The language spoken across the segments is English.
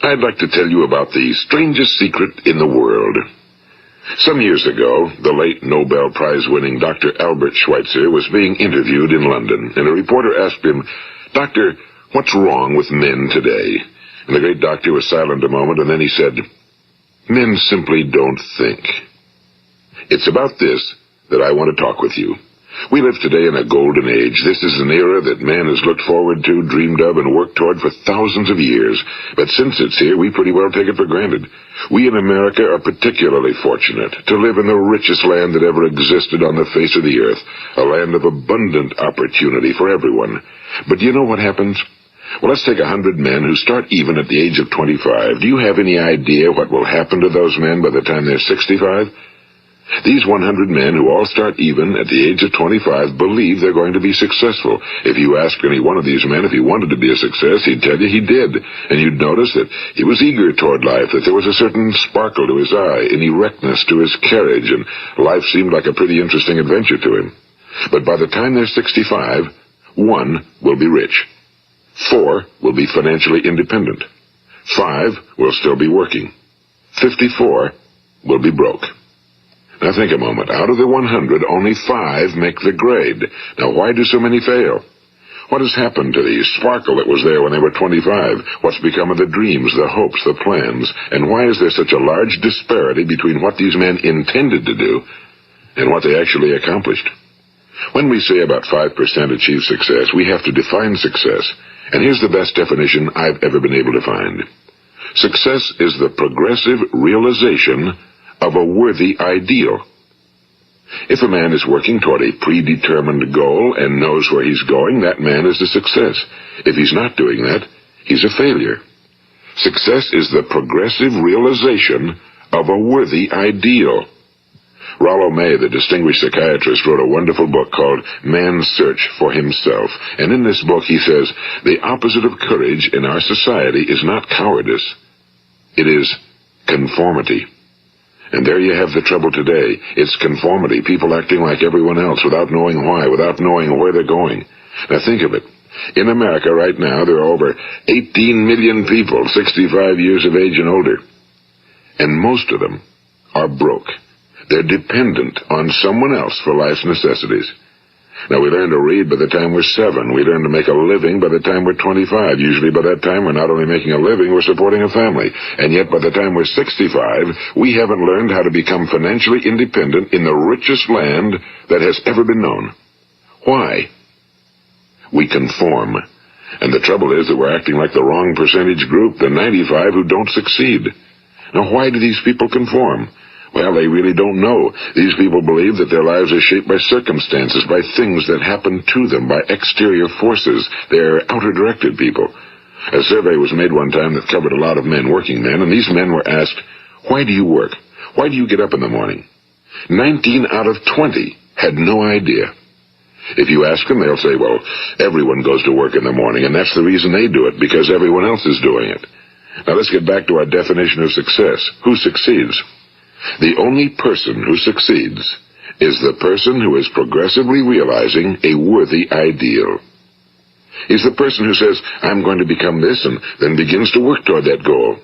I'd like to tell you about the strangest secret in the world. Some years ago, the late Nobel Prize-winning Dr. Albert Schweitzer was being interviewed in London, and a reporter asked him, "Doctor, what's wrong with men today?" And the great doctor was silent a moment, and then he said, "Men simply don't think." It's about this that I want to talk with you. We live today in a golden age. This is an era that man has looked forward to, dreamed of, and worked toward for thousands of years. But since it's here, we pretty well take it for granted. We in America are particularly fortunate to live in the richest land that ever existed on the face of the earth, a land of abundant opportunity for everyone. But do you know what happens? Well, let's take 100 men who start even at the age of 25. Do you have any idea what will happen to those men by the time they're 65? These 100 men who all start even at the age of 25 believe they're going to be successful. If you asked any one of these men if he wanted to be a success, he'd tell you he did. And you'd notice that he was eager toward life, that there was a certain sparkle to his eye, an erectness to his carriage, and life seemed like a pretty interesting adventure to him. But by the time they're 65, 1 will be rich. 4 will be financially independent. 5 will still be working. 54 will be broke. Now think a moment. Out of the 100, only 5 make the grade. Now why do so many fail? What has happened to the sparkle that was there when they were 25? What's become of the dreams, the hopes, the plans? And why is there such a large disparity between what these men intended to do and what they actually accomplished? When we say about 5% achieve success, we have to define success. And here's the best definition I've ever been able to find. Success is the progressive realization of a worthy ideal. If a man is working toward a predetermined goal and knows where he's going, that man is a success. If he's not doing that, he's a failure. Success is the progressive realization of a worthy ideal. Rollo May, the distinguished psychiatrist, wrote a wonderful book called Man's Search for Himself. And in this book he says, the opposite of courage in our society is not cowardice. It is conformity. And there you have the trouble today. It's conformity, people acting like everyone else without knowing why, without knowing where they're going. Now think of it. In America right now, there are over 18 million people 65 years of age and older. And most of them are broke. They're dependent on someone else for life's necessities. Now, we learn to read by the time we're 7. We learn to make a living by the time we're 25. Usually by that time, we're not only making a living, we're supporting a family. And yet, by the time we're 65, we haven't learned how to become financially independent in the richest land that has ever been known. Why? We conform. And the trouble is that we're acting like the wrong percentage group, the 95 who don't succeed. Now, why do these people conform? Well, they really don't know. These people believe that their lives are shaped by circumstances, by things that happen to them, by exterior forces. They're outer-directed people. A survey was made one time that covered a lot of men, working men, and these men were asked, "Why do you work? Why do you get up in the morning?" 19 out of 20 had no idea. If you ask them, they'll say, well, everyone goes to work in the morning, and that's the reason they do it, because everyone else is doing it. Now let's get back to our definition of success. Who succeeds? The only person who succeeds is the person who is progressively realizing a worthy ideal. He's the person who says, I'm going to become this, and then begins to work toward that goal.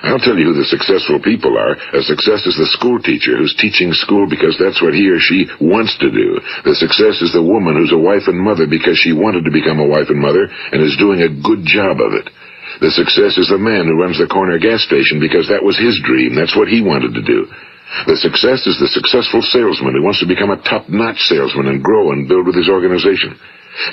I'll tell you who the successful people are. A success is the school teacher who's teaching school because that's what he or she wants to do. The success is the woman who's a wife and mother because she wanted to become a wife and mother and is doing a good job of it. The success is the man who runs the corner gas station because that was his dream. That's what he wanted to do. The success is the successful salesman who wants to become a top-notch salesman and grow and build with his organization.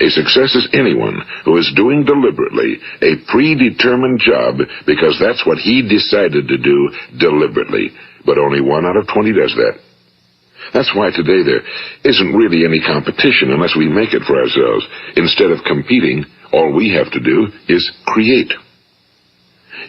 A success is anyone who is doing deliberately a predetermined job because that's what he decided to do deliberately. But only 1 out of 20 does that. That's why today there isn't really any competition unless we make it for ourselves. Instead of competing, all we have to do is create.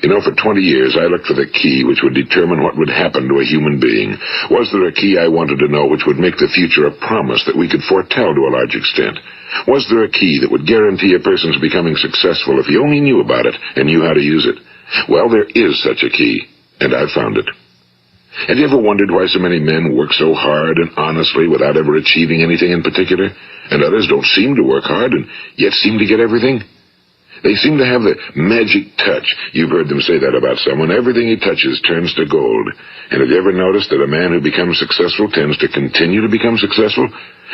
You know, for 20 years, I looked for the key which would determine what would happen to a human being. Was there a key I wanted to know which would make the future a promise that we could foretell to a large extent? Was there a key that would guarantee a person's becoming successful if he only knew about it and knew how to use it? Well, there is such a key, and I've found it. Have you ever wondered why so many men work so hard and honestly without ever achieving anything in particular, and others don't seem to work hard and yet seem to get everything? They seem to have the magic touch. You've heard them say that about someone. Everything he touches turns to gold. And have you ever noticed that a man who becomes successful tends to continue to become successful?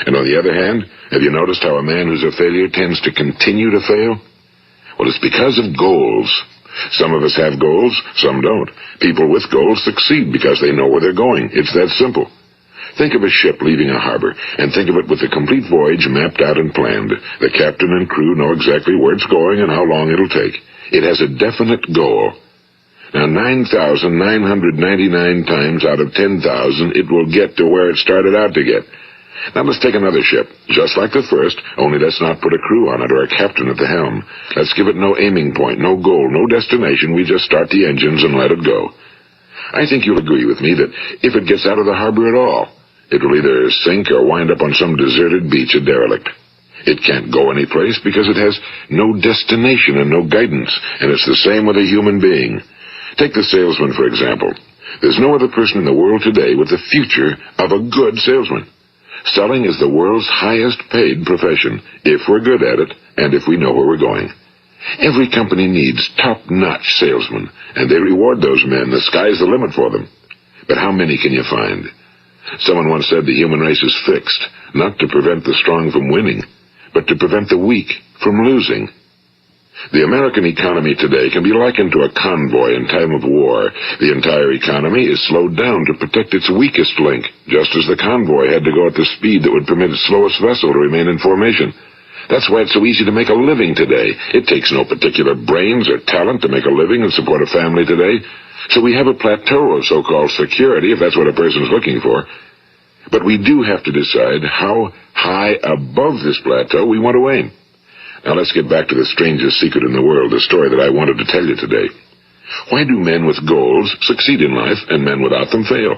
And on the other hand, have you noticed how a man who's a failure tends to continue to fail? Well, it's because of goals. Some of us have goals, some don't. People with goals succeed because they know where they're going. It's that simple. Think of a ship leaving a harbor, and think of it with the complete voyage mapped out and planned. The captain and crew know exactly where it's going and how long it'll take. It has a definite goal. Now, 9,999 times out of 10,000, it will get to where it started out to get. Now let's take another ship, just like the first, only let's not put a crew on it or a captain at the helm. Let's give it no aiming point, no goal, no destination. We just start the engines and let it go. I think you'll agree with me that if it gets out of the harbor at all, it will either sink or wind up on some deserted beach, a derelict. It can't go anyplace because it has no destination and no guidance, and it's the same with a human being. Take the salesman, for example. There's no other person in the world today with the future of a good salesman. Selling is the world's highest paid profession, if we're good at it and if we know where we're going. Every company needs top-notch salesmen, and they reward those men. The sky's the limit for them. But how many can you find? Someone once said the human race is fixed, not to prevent the strong from winning, but to prevent the weak from losing. The American economy today can be likened to a convoy in time of war. The entire economy is slowed down to protect its weakest link, just as the convoy had to go at the speed that would permit its slowest vessel to remain in formation. That's why it's so easy to make a living today. It takes no particular brains or talent to make a living and support a family today. So we have a plateau of so-called security, if that's what a person's looking for. But we do have to decide how high above this plateau we want to aim. Now let's get back to the strangest secret in the world, the story that I wanted to tell you today. Why do men with goals succeed in life and men without them fail?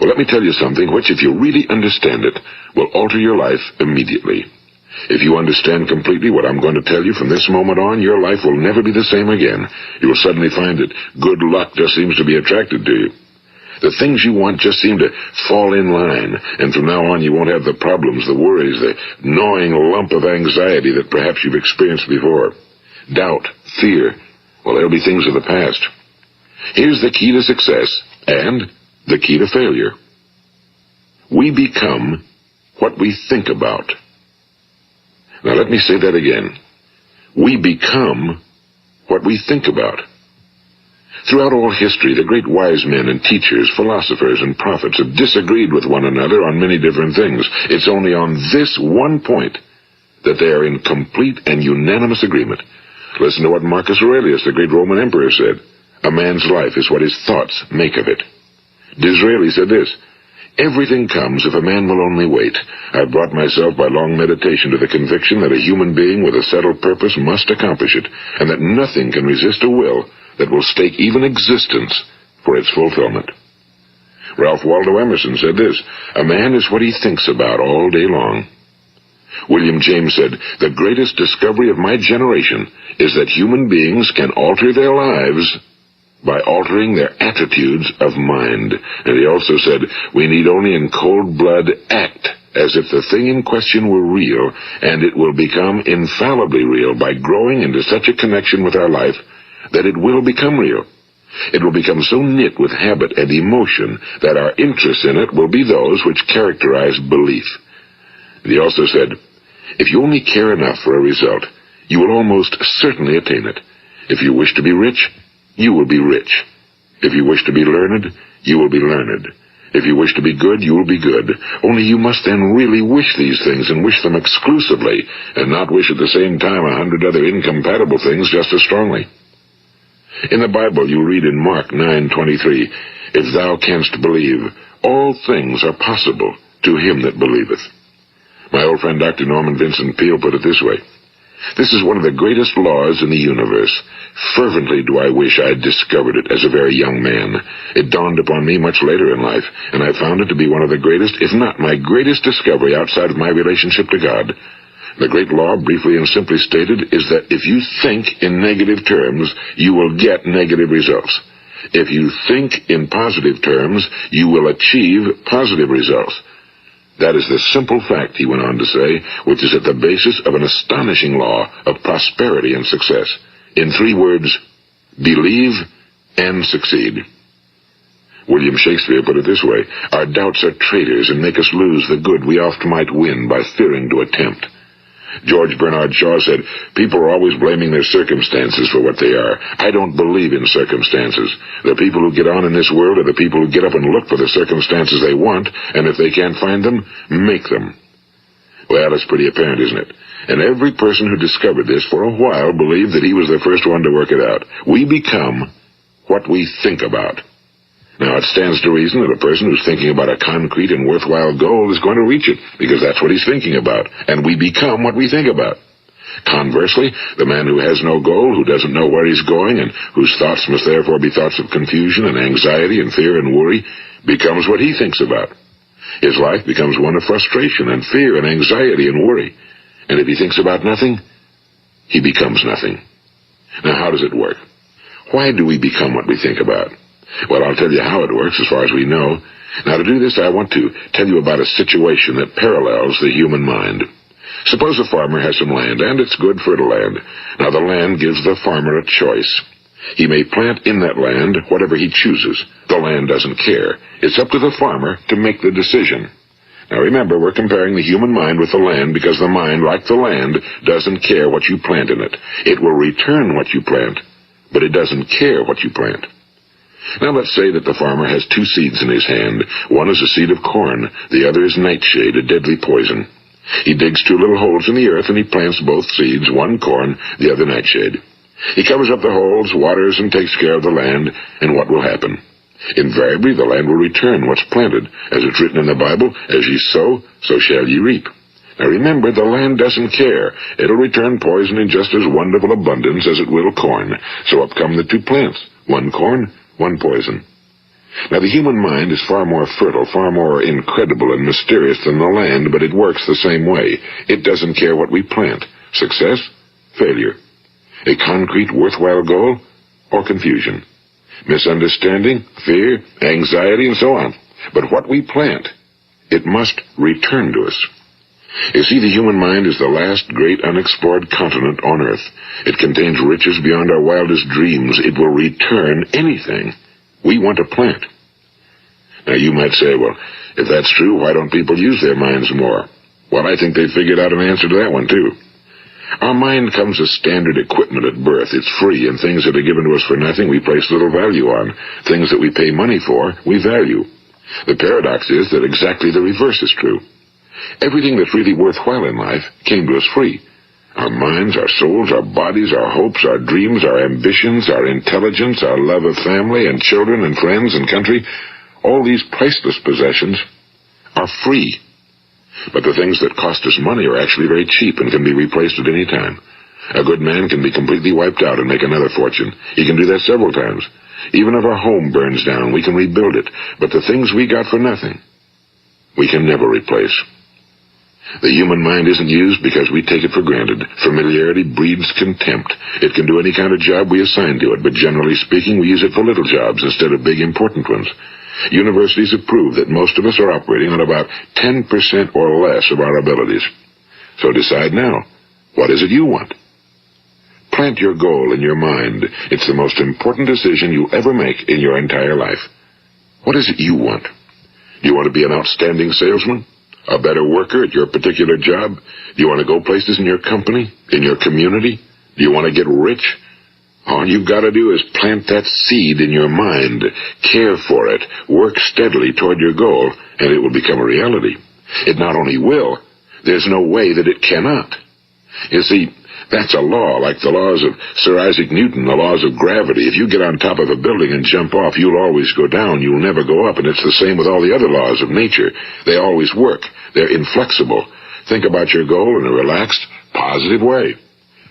Well, let me tell you something which, if you really understand it, will alter your life immediately. If you understand completely what I'm going to tell you from this moment on, your life will never be the same again. You will suddenly find that good luck just seems to be attracted to you. The things you want just seem to fall in line, and from now on you won't have the problems, the worries, the gnawing lump of anxiety that perhaps you've experienced before. Doubt, fear, well, they'll be things of the past. Here's the key to success and the key to failure. We become what we think about. Now let me say that again. We become what we think about. Throughout all history, the great wise men and teachers, philosophers and prophets have disagreed with one another on many different things. It's only on this one point that they are in complete and unanimous agreement. Listen to what Marcus Aurelius, the great Roman emperor, said. A man's life is what his thoughts make of it. Disraeli said this. Everything comes if a man will only wait. I've brought myself by long meditation to the conviction that a human being with a settled purpose must accomplish it, and that nothing can resist a will that will stake even existence for its fulfillment. Ralph Waldo Emerson said this, a man is what he thinks about all day long. William James said, the greatest discovery of my generation is that human beings can alter their lives by altering their attitudes of mind. And he also said, we need only in cold blood act as if the thing in question were real, and it will become infallibly real by growing into such a connection with our life that it will become real. It will become so knit with habit and emotion that our interest in it will be those which characterize belief. And he also said, if you only care enough for a result, you will almost certainly attain it. If you wish to be rich, you will be rich. If you wish to be learned, you will be learned. If you wish to be good, you will be good. Only you must then really wish these things and wish them exclusively, and not wish at the same time 100 other incompatible things just as strongly. In the Bible you read in Mark 9:23, if thou canst believe, all things are possible to him that believeth. My old friend Dr. Norman Vincent Peale put it this way, this is one of the greatest laws in the universe. Fervently do I wish I had discovered it as a very young man. It dawned upon me much later in life, and I found it to be one of the greatest, if not my greatest discovery outside of my relationship to God. The great law, briefly and simply stated, is that if you think in negative terms, you will get negative results. If you think in positive terms, you will achieve positive results. That is the simple fact, he went on to say, which is at the basis of an astonishing law of prosperity and success. In 3 words, believe and succeed. William Shakespeare put it this way: our doubts are traitors and make us lose the good we oft might win by fearing to attempt. George Bernard Shaw said, people are always blaming their circumstances for what they are. I don't believe in circumstances. The people who get on in this world are the people who get up and look for the circumstances they want, and if they can't find them, make them. Well, it's pretty apparent, isn't it? And every person who discovered this for a while believed that he was the first one to work it out. We become what we think about. Now, it stands to reason that a person who's thinking about a concrete and worthwhile goal is going to reach it, because that's what he's thinking about, and we become what we think about. Conversely, the man who has no goal, who doesn't know where he's going, and whose thoughts must therefore be thoughts of confusion and anxiety and fear and worry, becomes what he thinks about. His life becomes one of frustration and fear and anxiety and worry. And if he thinks about nothing, he becomes nothing. Now, how does it work? Why do we become what we think about? Well, I'll tell you how it works as far as we know. Now, to do this, I want to tell you about a situation that parallels the human mind. Suppose a farmer has some land, and it's good fertile land. Now, the land gives the farmer a choice. He may plant in that land whatever he chooses. The land doesn't care. It's up to the farmer to make the decision. Now, remember, we're comparing the human mind with the land because the mind, like the land, doesn't care what you plant in it. It will return what you plant, but it doesn't care what you plant. Now let's say that the farmer has 2 seeds in his hand. One is a seed of corn, the other is nightshade, a deadly poison. He digs 2 little holes in the earth and he plants both seeds, one corn, the other nightshade. He covers up the holes, waters, and takes care of the land, and what will happen? Invariably the land will return what's planted. As it's written in the Bible, as ye sow, so shall ye reap. Now remember, the land doesn't care. It'll return poison in just as wonderful abundance as it will corn. So up come the 2 plants, one corn, one poison. Now, the human mind is far more fertile, far more incredible and mysterious than the land, but it works the same way. It doesn't care what we plant. Success, failure. A concrete, worthwhile goal, or confusion. Misunderstanding, fear, anxiety, and so on. But what we plant, it must return to us. You see, the human mind is the last great unexplored continent on Earth. It contains riches beyond our wildest dreams. It will return anything we want to plant. Now, you might say, well, if that's true, why don't people use their minds more? Well, I think they figured out an answer to that one, too. Our mind comes as standard equipment at birth. It's free, and things that are given to us for nothing we place little value on. Things that we pay money for, we value. The paradox is that exactly the reverse is true. Everything that's really worthwhile in life came to us free. Our minds, our souls, our bodies, our hopes, our dreams, our ambitions, our intelligence, our love of family and children and friends and country, all these priceless possessions are free. But the things that cost us money are actually very cheap and can be replaced at any time. A good man can be completely wiped out and make another fortune. He can do that several times. Even if our home burns down, we can rebuild it. But the things we got for nothing, we can never replace. The human mind isn't used because we take it for granted. Familiarity breeds contempt. It can do any kind of job we assign to it, but generally speaking, we use it for little jobs instead of big, important ones. Universities have proved that most of us are operating on about 10% or less of our abilities. So decide now, what is it you want? Plant your goal in your mind. It's the most important decision you'll ever make in your entire life. What is it you want? Do you want to be an outstanding salesman? A better worker at your particular job? Do you want to go places in your company? In your community? Do you want to get rich? All you've got to do is plant that seed in your mind, care for it, work steadily toward your goal, and it will become a reality. It not only will, there's no way that it cannot. You see, that's a law, like the laws of Sir Isaac Newton, the laws of gravity. If you get on top of a building and jump off, you'll always go down. You'll never go up, and it's the same with all the other laws of nature. They always work. They're inflexible. Think about your goal in a relaxed, positive way.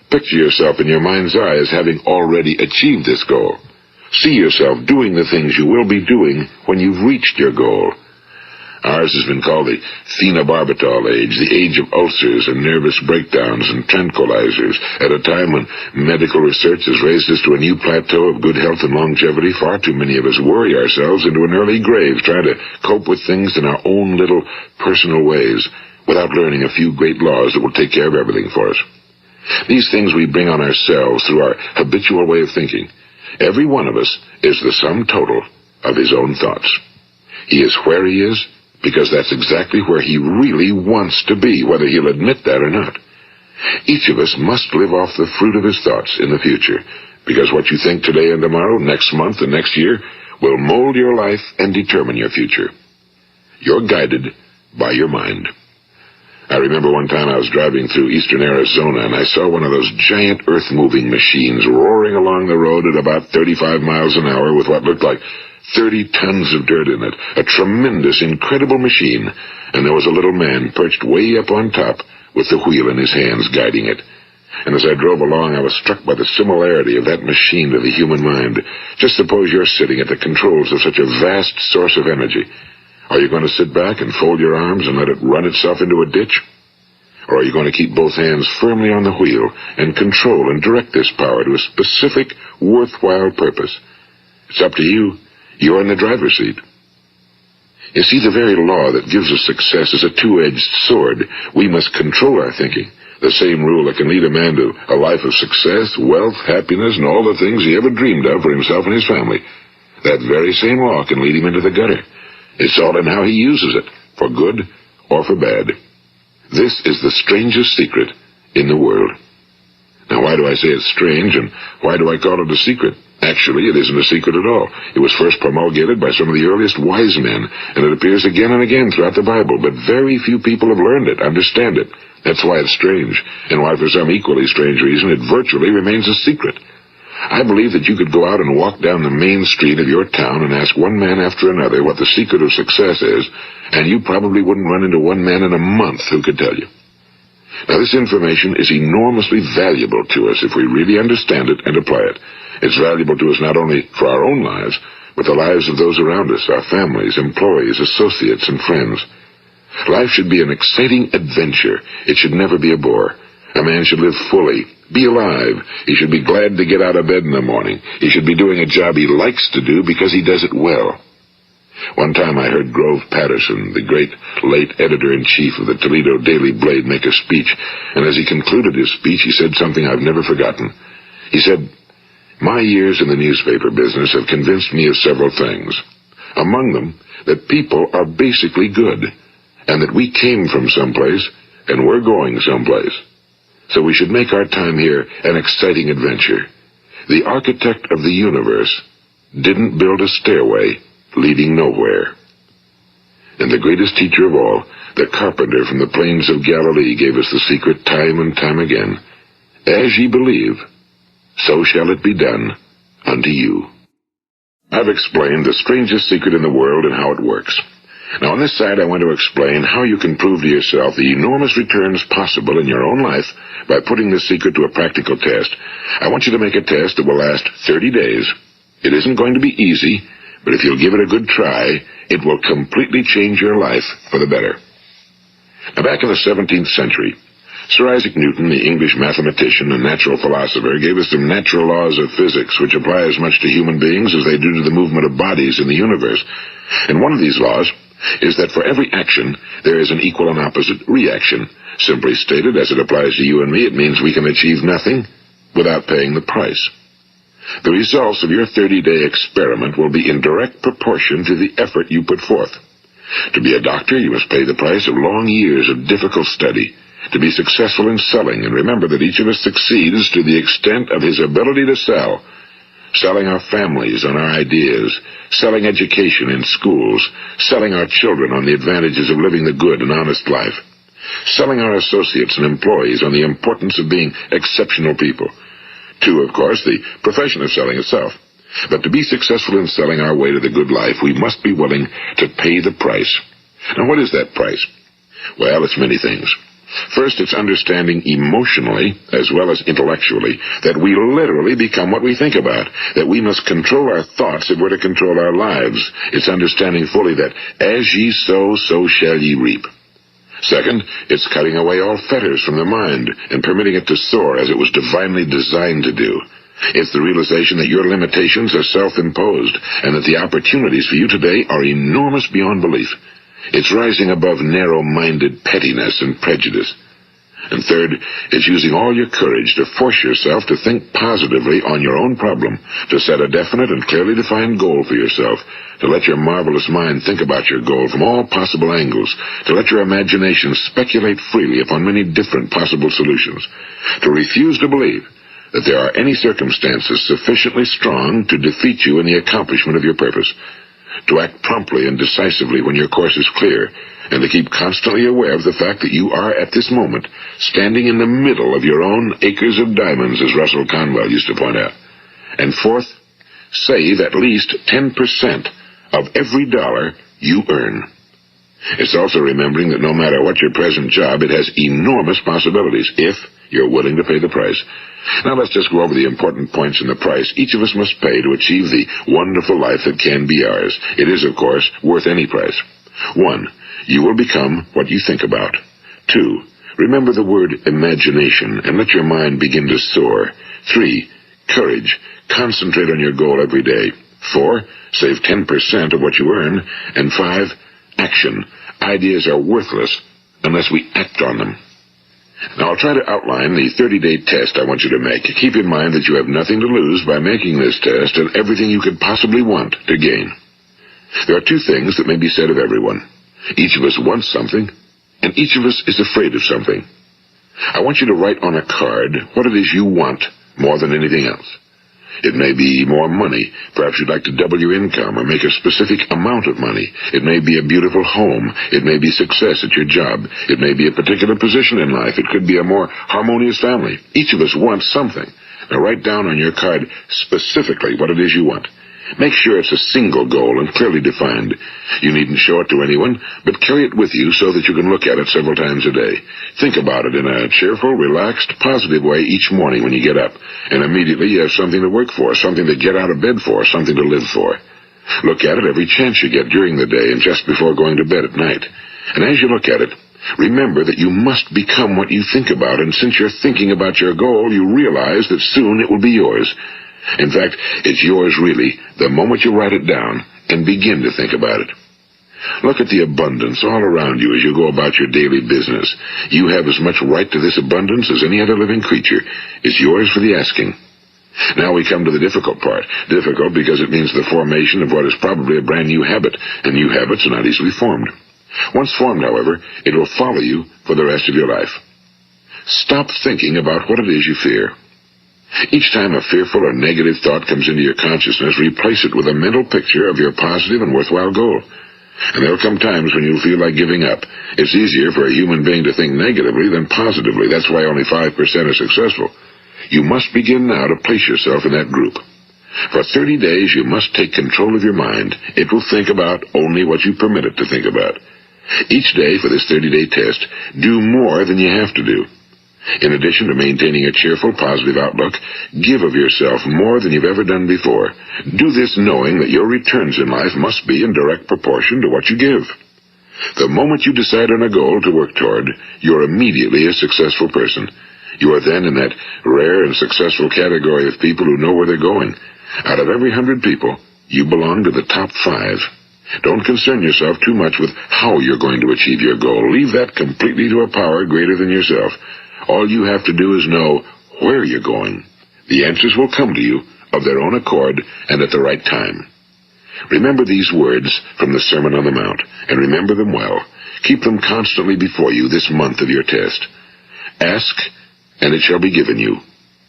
Picture yourself in your mind's eye as having already achieved this goal. See yourself doing the things you will be doing when you've reached your goal. Ours has been called the phenobarbital age, the age of ulcers and nervous breakdowns and tranquilizers. At a time when medical research has raised us to a new plateau of good health and longevity, far too many of us worry ourselves into an early grave trying to cope with things in our own little personal ways without learning a few great laws that will take care of everything for us. These things we bring on ourselves through our habitual way of thinking. Every one of us is the sum total of his own thoughts. He is where he is because that's exactly where he really wants to be, whether he'll admit that or not. Each of us must live off the fruit of his thoughts in the future, because what you think today and tomorrow, next month and next year, will mold your life and determine your future. You're guided by your mind. I remember one time I was driving through eastern Arizona, and I saw one of those giant earth-moving machines roaring along the road at about 35 miles an hour with what looked like 30 tons of dirt in it, a tremendous, incredible machine, and there was a little man perched way up on top with the wheel in his hands guiding it. And as I drove along, I was struck by the similarity of that machine to the human mind. Just suppose you're sitting at the controls of such a vast source of energy. Are you going to sit back and fold your arms and let it run itself into a ditch? Or are you going to keep both hands firmly on the wheel and control and direct this power to a specific, worthwhile purpose? It's up to you. You're in the driver's seat. You see, the very law that gives us success is a two-edged sword. We must control our thinking. The same rule that can lead a man to a life of success, wealth, happiness, and all the things he ever dreamed of for himself and his family. That very same law can lead him into the gutter. It's all in how he uses it, for good or for bad. This is the strangest secret in the world. Now, why do I say it's strange, and why do I call it a secret? Actually, it isn't a secret at all. It was first promulgated by some of the earliest wise men, and it appears again and again throughout the Bible, but very few people have learned it, understand it. That's why it's strange, and why for some equally strange reason it virtually remains a secret. I believe that you could go out and walk down the main street of your town and ask one man after another what the secret of success is, and you probably wouldn't run into one man in a month who could tell you. Now, this information is enormously valuable to us if we really understand it and apply it. It's valuable to us not only for our own lives, but the lives of those around us, our families, employees, associates, and friends. Life should be an exciting adventure. It should never be a bore. A man should live fully, be alive. He should be glad to get out of bed in the morning. He should be doing a job he likes to do because he does it well. One time I heard Grove Patterson, the great late editor-in-chief of the Toledo Daily Blade, make a speech, and as he concluded his speech, he said something I've never forgotten. He said, "My years in the newspaper business have convinced me of several things. Among them, that people are basically good, and that we came from someplace, and we're going someplace. So we should make our time here an exciting adventure. The architect of the universe didn't build a stairway leading nowhere." And the greatest teacher of all, the carpenter from the plains of Galilee, gave us the secret time and time again. As ye believe, so shall it be done unto you. I've explained the strangest secret in the world and how it works. Now, on this side, I want to explain how you can prove to yourself the enormous returns possible in your own life by putting this secret to a practical test. I want you to make a test that will last 30 days. It isn't going to be easy, but if you'll give it a good try, it will completely change your life for the better. Now, back in the 17th century, Sir Isaac Newton, the English mathematician and natural philosopher, gave us some natural laws of physics which apply as much to human beings as they do to the movement of bodies in the universe. And one of these laws is that for every action, there is an equal and opposite reaction. Simply stated, as it applies to you and me, it means we can achieve nothing without paying the price. The results of your 30-day experiment will be in direct proportion to the effort you put forth. To be a doctor, you must pay the price of long years of difficult study. To be successful in selling, and remember that each of us succeeds to the extent of his ability to sell. Selling our families on our ideas, selling education in schools, selling our children on the advantages of living the good and honest life, selling our associates and employees on the importance of being exceptional people. To, of course, the profession of selling itself. But to be successful in selling our way to the good life, we must be willing to pay the price. Now, what is that price? Well, it's many things. First, it's understanding emotionally, as well as intellectually, that we literally become what we think about, that we must control our thoughts if we're to control our lives. It's understanding fully that as ye sow, so shall ye reap. Second, it's cutting away all fetters from the mind and permitting it to soar as it was divinely designed to do. It's the realization that your limitations are self-imposed and that the opportunities for you today are enormous beyond belief. It's rising above narrow-minded pettiness and prejudice. And third, it's using all your courage to force yourself to think positively on your own problem, to set a definite and clearly defined goal for yourself, to let your marvelous mind think about your goal from all possible angles, to let your imagination speculate freely upon many different possible solutions, to refuse to believe that there are any circumstances sufficiently strong to defeat you in the accomplishment of your purpose, to act promptly and decisively when your course is clear, and to keep constantly aware of the fact that you are, at this moment, standing in the middle of your own acres of diamonds, as Russell Conwell used to point out. And fourth, save at least 10% of every dollar you earn. It's also remembering that no matter what your present job, it has enormous possibilities if you're willing to pay the price. Now let's just go over the important points in the price each of us must pay to achieve the wonderful life that can be ours. It is, of course, worth any price. 1. You will become what you think about. 2. Remember the word imagination and let your mind begin to soar. 3. Courage. Concentrate on your goal every day. 4. Save 10% of what you earn. And 5. Action. Ideas are worthless unless we act on them. Now, I'll try to outline the 30-day test I want you to make. Keep in mind that you have nothing to lose by making this test and everything you could possibly want to gain. There are 2 things that may be said of everyone. Each of us wants something, and each of us is afraid of something. I want you to write on a card what it is you want more than anything else. It may be more money. Perhaps you'd like to double your income or make a specific amount of money. It may be a beautiful home. It may be success at your job. It may be a particular position in life. It could be a more harmonious family. Each of us wants something. Now write down on your card specifically what it is you want. Make sure it's a single goal and clearly defined. You needn't show it to anyone, but carry it with you so that you can look at it several times a day. Think about it in a cheerful, relaxed, positive way each morning when you get up, and immediately you have something to work for, something to get out of bed for, something to live for. Look at it every chance you get during the day and just before going to bed at night. And as you look at it, remember that you must become what you think about, and since you're thinking about your goal, you realize that soon it will be yours. In fact, it's yours really the moment you write it down and begin to think about it. Look at the abundance all around you as you go about your daily business. You have as much right to this abundance as any other living creature. It's yours for the asking. Now we come to the difficult part. Difficult because it means the formation of what is probably a brand new habit, and new habits are not easily formed. Once formed, however, it will follow you for the rest of your life. Stop thinking about what it is you fear. Each time a fearful or negative thought comes into your consciousness, replace it with a mental picture of your positive and worthwhile goal. And there'll come times when you'll feel like giving up. It's easier for a human being to think negatively than positively. That's why only 5% are successful. You must begin now to place yourself in that group. For 30 days, you must take control of your mind. It will think about only what you permit it to think about. Each day for this 30-day test, do more than you have to do. In addition to maintaining a cheerful, positive outlook, give of yourself more than you've ever done before. Do this knowing that your returns in life must be in direct proportion to what you give. The moment you decide on a goal to work toward, you're immediately a successful person. You are then in that rare and successful category of people who know where they're going. Out of every 100 people, you belong to the top 5. Don't concern yourself too much with how you're going to achieve your goal. Leave that completely to a power greater than yourself. All you have to do is know where you're going. The answers will come to you of their own accord and at the right time. Remember these words from the Sermon on the Mount, and remember them well. Keep them constantly before you this month of your test. Ask, and it shall be given you.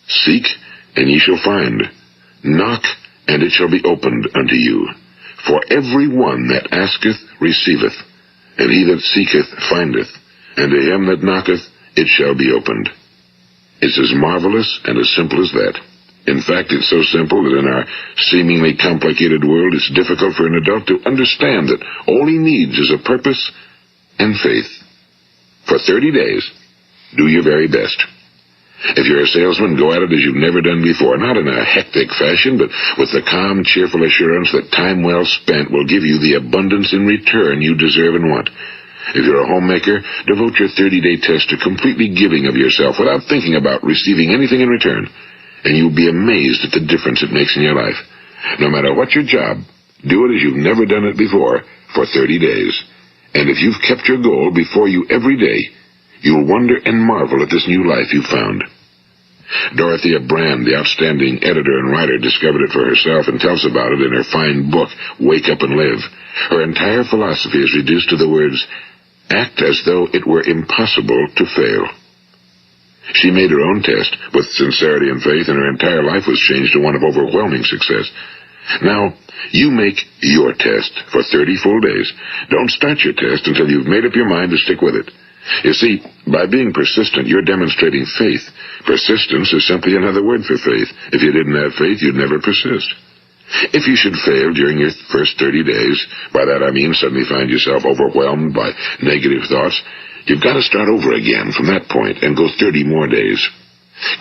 Seek, and ye shall find. Knock, and it shall be opened unto you. For every one that asketh receiveth, and he that seeketh findeth, and to him that knocketh it shall be opened. It's as marvelous and as simple as that. In fact, it's so simple that in our seemingly complicated world, it's difficult for an adult to understand that all he needs is a purpose and faith. For 30 days, Do your very best. If you're a salesman, go at it as you've never done before, not in a hectic fashion, but with the calm, cheerful assurance that time well spent will give you the abundance in return you deserve and want. If you're a homemaker, devote your 30-day test to completely giving of yourself without thinking about receiving anything in return, and you'll be amazed at the difference it makes in your life. No matter what your job, do it as you've never done it before for 30 days. And if you've kept your goal before you every day, you'll wonder and marvel at this new life you've found. Dorothea Brand, the outstanding editor and writer, discovered it for herself and tells about it in her fine book, Wake Up and Live. Her entire philosophy is reduced to the words, act as though it were impossible to fail. She made her own test with sincerity and faith, and her entire life was changed to one of overwhelming success. Now, you make your test for 30 full days. Don't start your test until you've made up your mind to stick with it. You see, by being persistent, you're demonstrating faith. Persistence is simply another word for faith. If you didn't have faith, you'd never persist. If you should fail during your first 30 days, by that I mean suddenly find yourself overwhelmed by negative thoughts, you've got to start over again from that point and go 30 more days.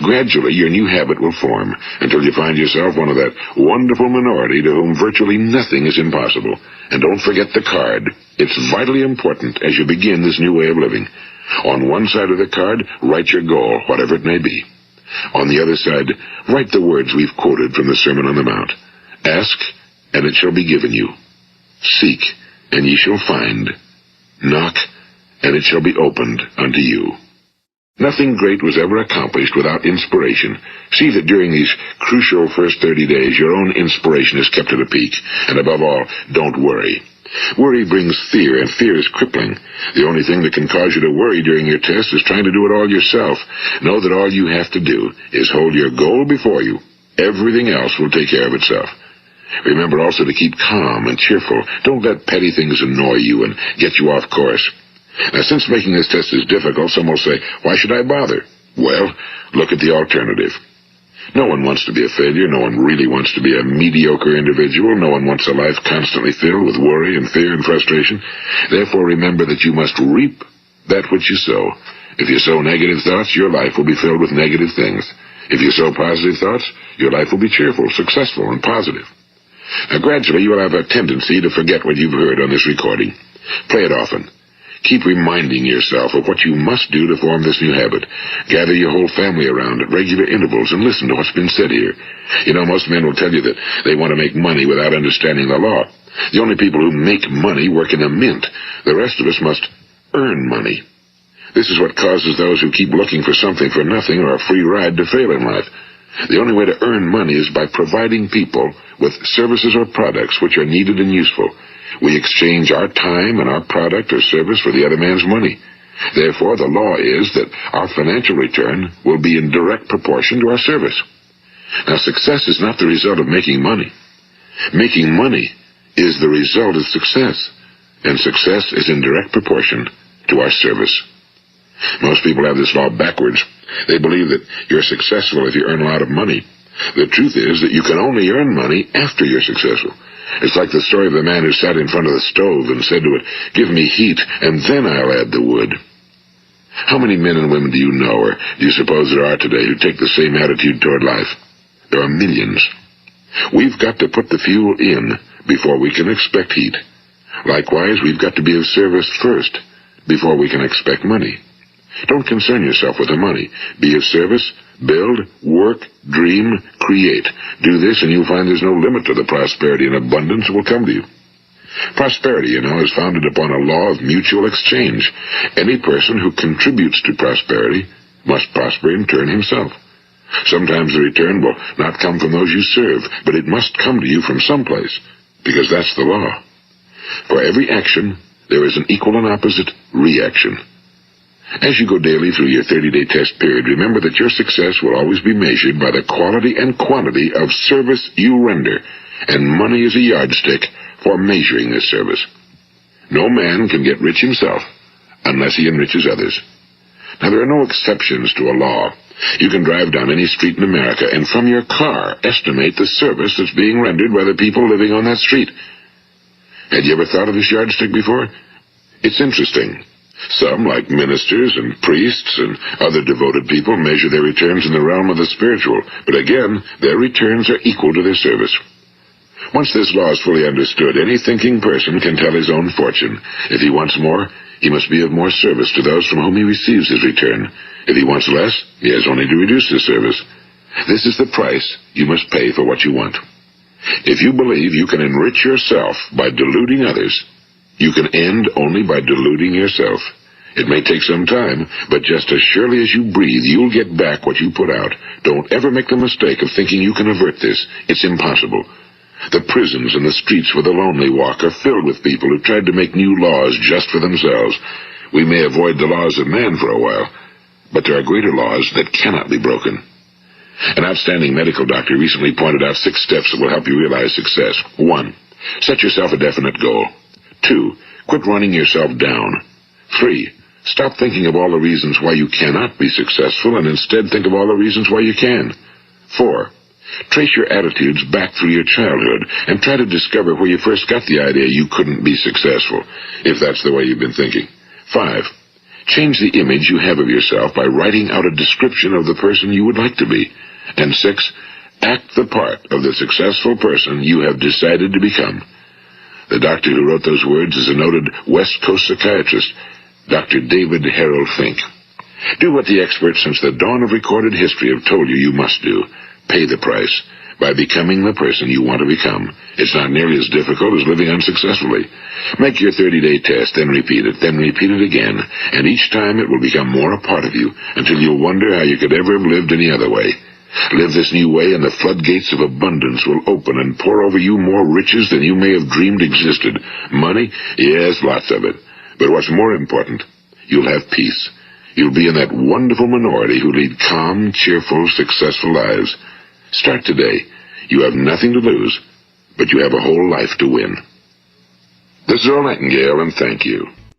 Gradually, your new habit will form until you find yourself one of that wonderful minority to whom virtually nothing is impossible. And don't forget the card. It's vitally important as you begin this new way of living. On one side of the card, write your goal, whatever it may be. On the other side, write the words we've quoted from the Sermon on the Mount. Ask, and it shall be given you. Seek, and ye shall find. Knock, and it shall be opened unto you. Nothing great was ever accomplished without inspiration. See that during these crucial first 30 days, your own inspiration is kept at a peak. And above all, don't worry. Worry brings fear, and fear is crippling. The only thing that can cause you to worry during your test is trying to do it all yourself. Know that all you have to do is hold your goal before you. Everything else will take care of itself. Remember also to keep calm and cheerful. Don't let petty things annoy you and get you off course. Now, since making this test is difficult, some will say, why should I bother? Well, look at the alternative. No one wants to be a failure. No one really wants to be a mediocre individual. No one wants a life constantly filled with worry and fear and frustration. Therefore, remember that you must reap that which you sow. If you sow negative thoughts, your life will be filled with negative things. If you sow positive thoughts, your life will be cheerful, successful, and positive. Now, gradually, you will have a tendency to forget what you've heard on this recording. Play it often. Keep reminding yourself of what you must do to form this new habit. Gather your whole family around at regular intervals and listen to what's been said here. You know, most men will tell you that they want to make money without understanding the law. The only people who make money work in a mint. The rest of us must earn money. This is what causes those who keep looking for something for nothing or a free ride to fail in life. The only way to earn money is by providing people with services or products which are needed and useful. We exchange our time and our product or service for the other man's money. Therefore, the law is that our financial return will be in direct proportion to our service. Now, success is not the result of making money. Making money is the result of success, and success is in direct proportion to our service. Most people have this law backwards. They believe that you're successful if you earn a lot of money. The truth is that you can only earn money after you're successful. It's like the story of the man who sat in front of the stove and said to it, give me heat, and then I'll add the wood. How many men and women do you know, or do you suppose there are today, who take the same attitude toward life? There are millions. We've got to put the fuel in before we can expect heat. Likewise, we've got to be of service first before we can expect money. Don't concern yourself with the money. Be of service, build, work, dream, create. Do this and you'll find there's no limit to the prosperity and abundance that will come to you. Prosperity, you know, is founded upon a law of mutual exchange. Any person who contributes to prosperity must prosper in turn himself. Sometimes the return will not come from those you serve, but it must come to you from someplace, because that's the law. For every action, there is an equal and opposite reaction. As you go daily through your 30-day test period, remember that your success will always be measured by the quality and quantity of service you render, and money is a yardstick for measuring this service. No man can get rich himself unless he enriches others. Now, there are no exceptions to a law. You can drive down any street in America and from your car estimate the service that's being rendered by the people living on that street. Had you ever thought of this yardstick before? It's interesting. Some, like ministers and priests and other devoted people, measure their returns in the realm of the spiritual, but again, their returns are equal to their service. Once this law is fully understood, any thinking person can tell his own fortune. If he wants more, he must be of more service to those from whom he receives his return. If he wants less, he has only to reduce his service. This is the price you must pay for what you want. If you believe you can enrich yourself by deluding others, you can end only by deluding yourself. It may take some time, but just as surely as you breathe, you'll get back what you put out. Don't ever make the mistake of thinking you can avert this. It's impossible. The prisons and the streets where the lonely walk are filled with people who tried to make new laws just for themselves. We may avoid the laws of man for a while, but there are greater laws that cannot be broken. An outstanding medical doctor recently pointed out 6 steps that will help you realize success. 1. Set yourself a definite goal. 2. Quit running yourself down. 3. Stop thinking of all the reasons why you cannot be successful and instead think of all the reasons why you can. 4. Trace your attitudes back through your childhood and try to discover where you first got the idea you couldn't be successful, if that's the way you've been thinking. 5. Change the image you have of yourself by writing out a description of the person you would like to be. And 6. Act the part of the successful person you have decided to become. The doctor who wrote those words is a noted West Coast psychiatrist, Dr. David Harold Fink. Do what the experts since the dawn of recorded history have told you you must do. Pay the price by becoming the person you want to become. It's not nearly as difficult as living unsuccessfully. Make your 30-day test, then repeat it again, and each time it will become more a part of you until you'll wonder how you could ever have lived any other way. Live this new way and the floodgates of abundance will open and pour over you more riches than you may have dreamed existed. Money? Yes, lots of it. But what's more important, you'll have peace. You'll be in that wonderful minority who lead calm, cheerful, successful lives. Start today. You have nothing to lose, but you have a whole life to win. This is Earl Nightingale, and thank you.